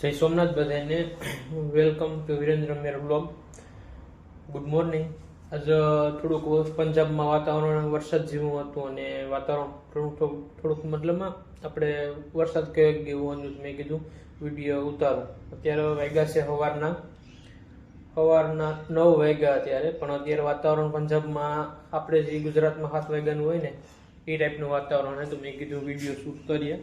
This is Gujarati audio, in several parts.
જય સોમનાથ બધાને welcome to Virendra Mer blog. Good morning. આજે થોડુંક પંજાબમાં વાતાવરણ વરસાદ જેવું હતું અને વાતાવરણ થોડુંક મતલબમાં આપણે વરસાદ કયો એવું હતું. મેં કીધું વિડીયો ઉતારું. અત્યારે વાગ્યા છે સવારના 9 વાગ્યા અત્યારે, પણ અત્યારે વાતાવરણ પંજાબમાં આપણે જે ગુજરાતમાં 7 વાગ્યાનું હોય ને એ ટાઈપનું વાતાવરણ છે. તો મેં કીધું વિડીયો શૂટ કરીએ.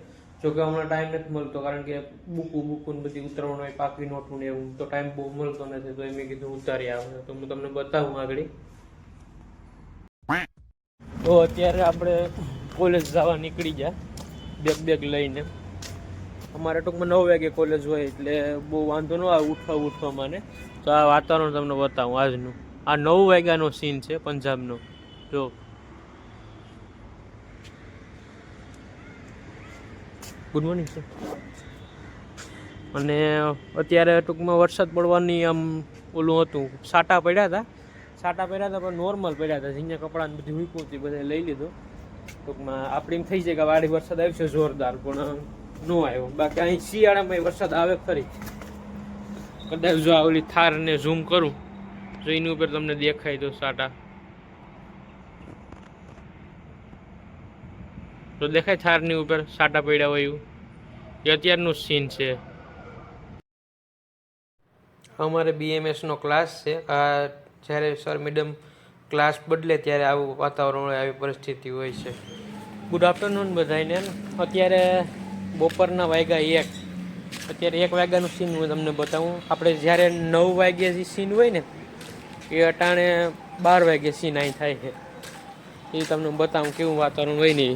જોકે હમણાં ટાઈમ નથી મળતો, કારણ કે બુકું બધી ઉતરવાનું હોય, પાકી નોટું ને એવું, તો ટાઈમ બહુ મળતો નથી. તો એ મેં કીધું ઉતારી આવે તો હું તમને બતાવું આગળ. તો અત્યારે આપણે કોલેજ જવા નીકળી ગયા બેગ લઈને. અમારે ટૂંકમાં 9 વાગે કોલેજ હોય એટલે બહુ વાંધો ન આવે ઉઠવામાં ને. તો આ વાતાવરણ તમને બતાવું આજનું. આ 9 વાગ્યાનો સીન છે પંજાબનો. જો ગુડ મોર્નિંગ સર. અને અત્યારે ટૂંકમાં વરસાદ પડવાની આમ ઓલું હતું, છાંટા પડ્યા હતા પણ નોર્મલ પડ્યા હતા. અહીંયા કપડાને બધી વીકું હતી, બધા લઈ લીધું. ટૂંકમાં આપણે એમ થઈ જાય કે વાડી વરસાદ આવશે જોરદાર, પણ ન આવ્યો. બાકી અહીં શિયાળામાં વરસાદ આવે ખરી. કદાચ જો આ ઓલી થારને ઝૂમ કરું તો એની ઉપર તમને દેખાય તો છાંટા તો દેખાય, થારની ઉપર છાંટા પડ્યા હોય એવું. એ અત્યારનું સીન છે. અમારે BMSનો ક્લાસ છે. આ જ્યારે સર મેડમ ક્લાસ બદલે ત્યારે આવું વાતાવરણ હોય, આવી પરિસ્થિતિ હોય છે. ગુડ આફ્ટરનૂન બધાને. અત્યારે બપોરના વાગ્યા 1. અત્યારે 1 વાગ્યાનું સીન હું તમને બતાવું. આપણે જ્યારે 9 વાગ્યે જે સીન હોય ને એ અટાણે 12 વાગ્યે સીન અહીં થાય છે. એ તમને બતાવું કેવું વાતાવરણ હોય ને.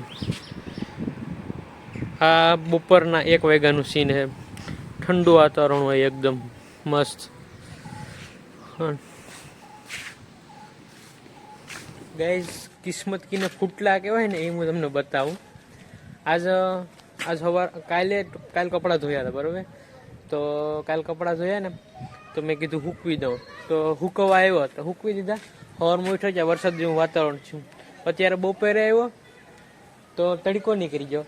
આ બપોરના 1 વાગ્યાનું સીન છે. ઠંડુ વાતાવરણ હોય એકદમ મસ્ત. ગાઈઝ, કિસ્મત કીને ફૂટલા કહેવાય ને એ હું તમને બતાવું. આજ કાલ કપડાં ધોયા હતા, બરાબર. તો કાલ કપડાં ધોયા ને તો મેં કીધું હૂકવી દઉં. તો હુકવવા આવ્યો તો હૂકવી દીધા. સવારમાં ઉઠ્યો છે, વરસાદ જેવું વાતાવરણ છે. અત્યારે બપોરે આવ્યો તો તડકો નીકળ્યો.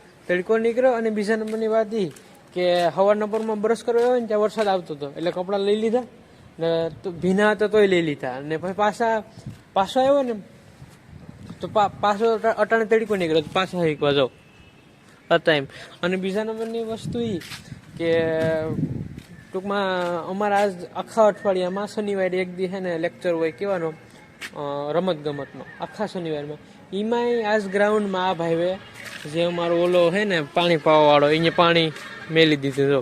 અને બીજા નંબરની વાત એ કે સવારના પરમાં બ્રશ કરવા આવ્યો ને ત્યાં વરસાદ આવતો હતો, એટલે કપડાં લઈ લીધા ને ભીના હતા તોય લઈ લીધા. અને પછી પાછો આવ્યો ને તો પાછો અટાણે તડકો નીકળ્યો તો પાછા શીખવા જાઓ હતા એમ. અને બીજા નંબરની વસ્તુ એ કે ટૂંકમાં અમારા આજ આખા અઠવાડિયામાં શનિવારે એક દી છે ને લેક્ચર હોય કહેવાનો રમતગમતનો, આખા શનિવારમાં. એમાંય આજ ગ્રાઉન્ડમાં આ ભાઈએ જે અમારો ઓલો છે ને પાણી પાવાવાળો, અહીંયા પાણી મેલી દીધું. જો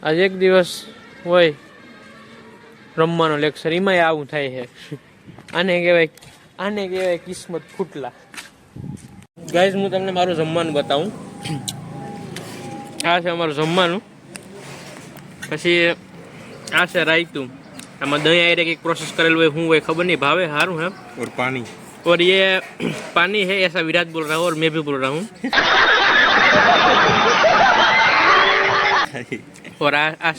આજ એક દિવસ હોય રમવાનો લેક્ચર, એમાંય આવું થાય છે. આને કહેવાય કિસ્મત ફૂટલા. ગાઈઝ, હું તમને મારું જમવાનું બતાવું. આ છે અમારું જમવાનું. પછી આ છે રાયતું. આમાં દહીં આયરે કંઈક પ્રોસેસ કરેલું હોય, શું હોય ખબર નહીં, ભાવે સારું है. और ये पानी है, ऐसा विराट बोल रहा हूँ और मैं भी बोल रहा हूँ. और આ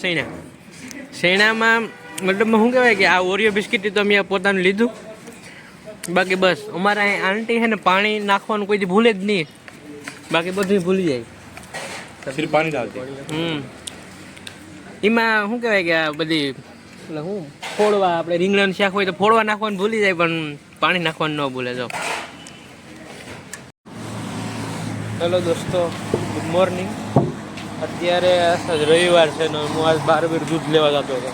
શેણામાં મતલબમાં શું કહેવાય કે આ ઓરિયો બિસ્કિટ તો અમે પોતાનું લીધું. બાકી બસ અમારા અહીં આંટી છે ને પાણી નાખવાનું કોઈ ભૂલે જ નહીં, બાકી બધું ભૂલી જાય. પાણી એમાં શું કહેવાય કે આ બધી એટલે હું ફોડવા, આપણે રીંગણાનું શાક હોય તો ફોડવા નાખવાનું ભૂલી જાય, પણ પાણી નાખવાનું ન ભૂલે. જો હેલો દોસ્તો, ગુડ મોર્નિંગ. અત્યારે રવિવાર છે ને હું આજ 12 દૂધ લેવા જતો હતો.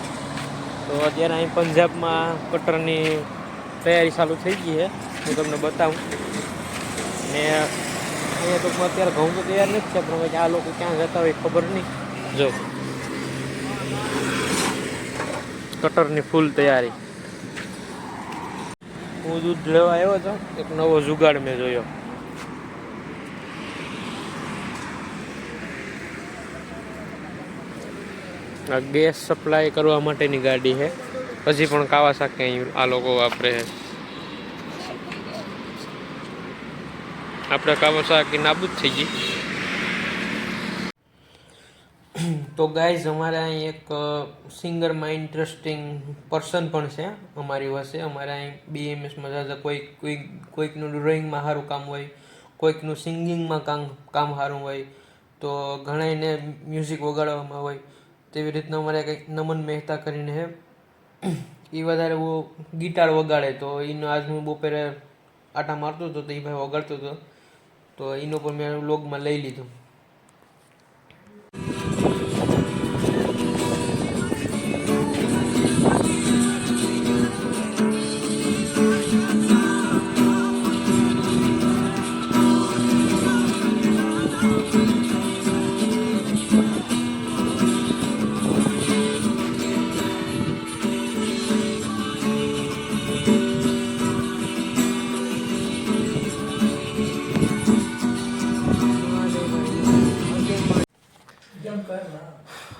તો અત્યારે અહીં પંજાબમાં કટરની તૈયારી ચાલુ થઈ ગઈ છે, હું તમને બતાવું. ને અહીંયા તો અત્યારે ઘઉં તો તૈયાર નથી છે, પણ આ લોકો ક્યાં જતા હોય ખબર નહીં. જો કટરની ફૂલ તૈયારી. હું દૂધ લેવા આવ્યો હતો, એક નવો જુગાડ મેં જોયો. આ ગેસ સપ્લાય કરવા માટેની ગાડી છે. હજી પણ કાવાસાકી અહીં આ લોકો વાપરે છે. આપણે કાવાસાકી નાબૂદ થઈ ગઈ. તો ગાઈઝ, અમારે અહીં એક સિંગરમાં ઇન્ટરેસ્ટિંગ પર્સન પણ છે અમારી પાસે. અમારે અહીં BMSમાં જાજા કોઈકનું ડ્રોઈંગમાં સારું કામ હોય, કોઈકનું સિંગિંગમાં કામ સારું હોય. તો ઘણાને મ્યુઝિક વગાડવામાં હોય, તેવી રીતના અમારે કંઈક નમન મહેતા કરીને હે, એ વધારે બહુ ગિટાર વગાડે. તો એનો આજ હું બપોરે આટા મારતો હતો તો એ ભાઈ વગાડતો હતો, તો એનો પણ મેં વ્લોગમાં લઈ લીધું.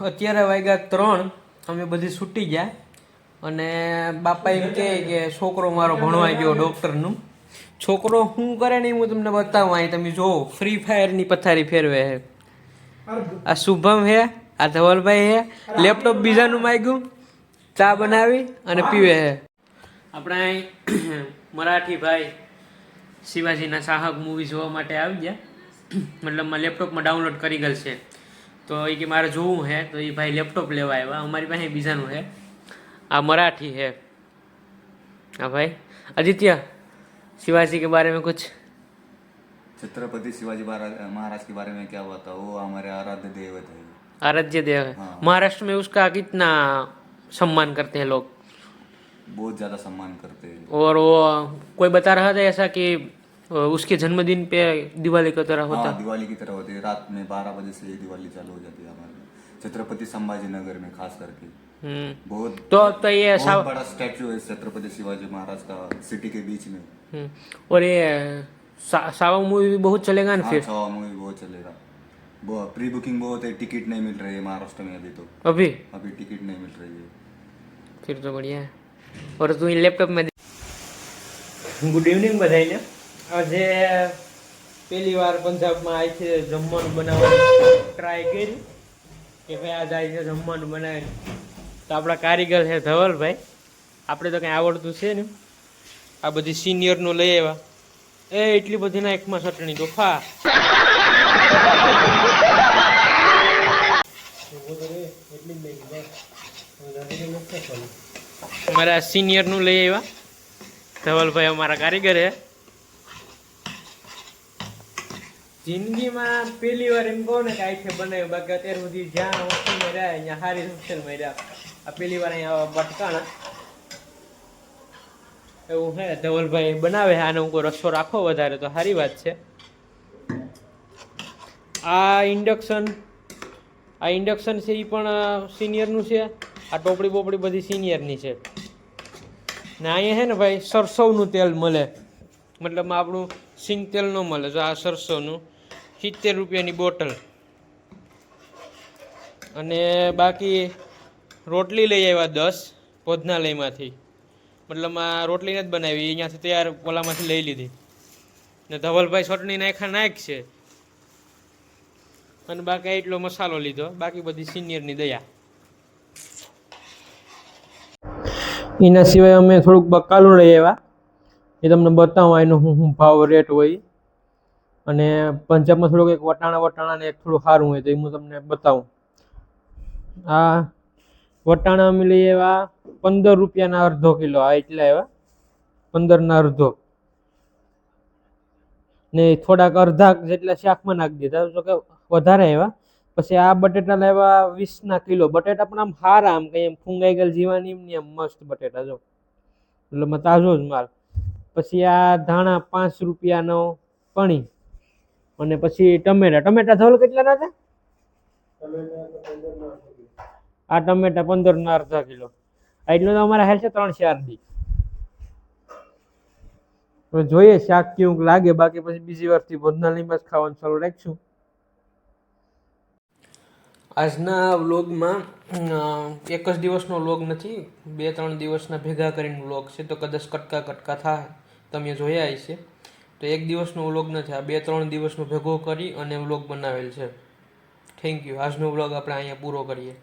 અત્યારે વાગ્યા 3, અમે બધી છૂટી ગયા અને બાપા એમ કહે કે છોકરો મારો ભણવા ગયો ડૉક્ટરનું. છોકરો શું કરે ને હું તમને બતાવું. અહીં તમે જુઓ, ફ્રી ફાયરની પથારી ફેરવે છે. આ શુભમ હે, આ ધવલભાઈ હે, લેપટોપ બીજાનું માગ્યું, ચા બનાવી અને પીવે છે. આપણે અહીં મરાઠી ભાઈ શિવાજીના ચાહક મૂવી જોવા માટે આવી ગયા, મતલબમાં લેપટોપમાં ડાઉનલોડ કરી ગયેલ છે. તો એ કે મારે જોવું है, तो ये भाई लैपटॉप लेवा आया. हमारी પાસે બીજાનું है, આ મરાઠી है. हाँ भाई आदित्य, शिवाजी के बारे में कुछ. छत्रपति शिवाजी महाराज के बारे में क्या बताओ, वो हमारे आराध्य देवत है. आराध्य देव है. महाराष्ट्र में उसका कितना सम्मान करते हैं लोग. बहुत ज्यादा सम्मान करते हैं. और वो कोई बता रहा था ऐसा कि उसके जन्मदिन पे दिवाली की तरह होता. हाँ, दिवाली की तरह होती है. रात में 12 बजे से ये दिवाली चालू हो जाती है हमारे छत्रपति संभाजी नगर में, खास करके. बहुत तो ये बहुत बड़ा स्टैचू है छत्रपति शिवाजी महाराज का सिटी के बीच में. और ये सावा मूवी भी बहुत चलेगा ना. फिर सावा मूवी बहुत चलेगा. प्री बुकिंग बहुत है, टिकट नहीं मिल रही है महाराष्ट्र में अभी. तो अभी टिकट नहीं मिल रही है. फिर तो बढ़िया है. और तू लैपटॉप में. ગુડ ઇવનિંગ બધાને. આજે પહેલી વાર પંજાબમાં આવી છે જમવાનું બનાવવાની ટ્રાય કરી કે ભાઈ આજે આવી છે જમવાનું બનાવીને. તો આપણા કારીગર છે ધવલભાઈ. આપણે તો કંઈ આવડતું છે ને, આ બધી સિનિયરનું લઈ આવ્યા. એટલી બધી ના એકમાં ચટણી તો ખા. અમારા સિનિયરનું લઈ આવ્યા ધવલભાઈ, અમારા કારીગર હે. જિંદગીમાં પહેલી વાર એમ કહો ને કે આઈ છે બનાવ્યું, બાકી અત્યાર સુધી જ્યાં હોસ્ટેલમાં રહ્યા અહીંયા સારી હોસ્ટેલમાં રહ્યા. આ પહેલી વાર અહીંયા ભટકાણા એવું હે. ધવલભાઈ બનાવે, આને હું કોઈ રસો રાખો વધારે તો સારી વાત છે. આ ઇન્ડક્શન છે એ પણ સિનિયરનું છે. આ ટોપડી બોપડી બધી સિનિયરની છે. ને અહીંયા છે ને ભાઈ સરસવનું તેલ મળે, મતલબ આપણું સિંગ તેલ ન મળે. જો આ સરસવનું 70 રૂપિયાની બોટલ. અને બાકી રોટલી લઈ આવ્યા 10 ભોજનાલયમાંથી, મતલબ આ રોટલી નથી બનાવી, અહીંયાથી તૈયાર ઓલામાંથી લઈ લીધી. ને ધવલભાઈ ચટણી નાખશે. અને બાકી એટલો મસાલો લીધો, બાકી બધી સિનિયરની દયા. એના સિવાય અમે થોડુંક બકાલું લઈ આવ્યા, એ તમને બતાવું એનો શું ભાવ રેટ હોય. અને પંજાબમાં થોડુંક એક વટાણા ને એક થોડું સારું હોય તો એ હું તમને બતાવું. આ વટાણા અમે લઈ આવ્યા 15 રૂપિયાના અડધો કિલો. આ એટલા આવ્યા 15ના અડધો. ને થોડાક અડધા જેટલા શાકમાં નાખી દીધા, તો કે વધારે આવ્યા. પછી આ બટેટા લાવ્યા 20ના કિલો. બટેટા પણ આમ સારા, આમ કઈ એમ ફૂંગાઈ ગયેલ જીવાની એમની આમ મસ્ત બટેટા જો, એટલે તાજો જ માલ. પછી આ ધાણા 5 રૂપિયાનો પણી. અને પછી ટમેટા ધવલ કેટલાના હતા? આ ટમેટા 15ના અડધા કિલો. એટલું તો અમારા હાલ છે 3-4 દી. જોઈએ શાક કેવું લાગે, બાકી પછી બીજી વારથી ભોજનાલયમાં જ ખાવાનું ચાલુ રાખશું. આજના વ્લોગમાં એક જ દિવસનો વ્લોગ નથી, 2-3 દિવસના ભેગા કરીને વ્લોગ છે. તો કદાચ કટકા થાય, તમે જોયા હશે. તો એક દિવસનો વ્લોગ નથી, આ 2-3 દિવસનો ભેગો કરી અને વ્લોગ બનાવેલ છે. Thank you. આજનો વ્લોગ આપણે અહીંયા પૂરો કરીએ.